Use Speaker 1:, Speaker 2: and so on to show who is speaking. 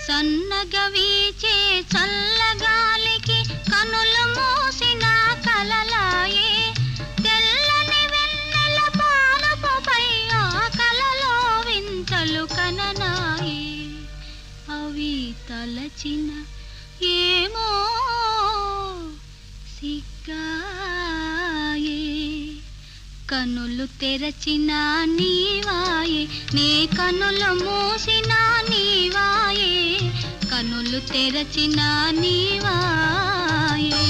Speaker 1: సన్నగా వీచే చల్లగాలికి కనులు మూసిన కలలాయే తెల్లని వెన్నెల పానపుపై ఆ కలలో వింతలు కననాయే అవి తలచిన ఏమో సిగ్గాయే కనులు తెరచిన నీవాయే నీ కనులు మూసిన నీవాయే కనులు తెరచిన నీవాయే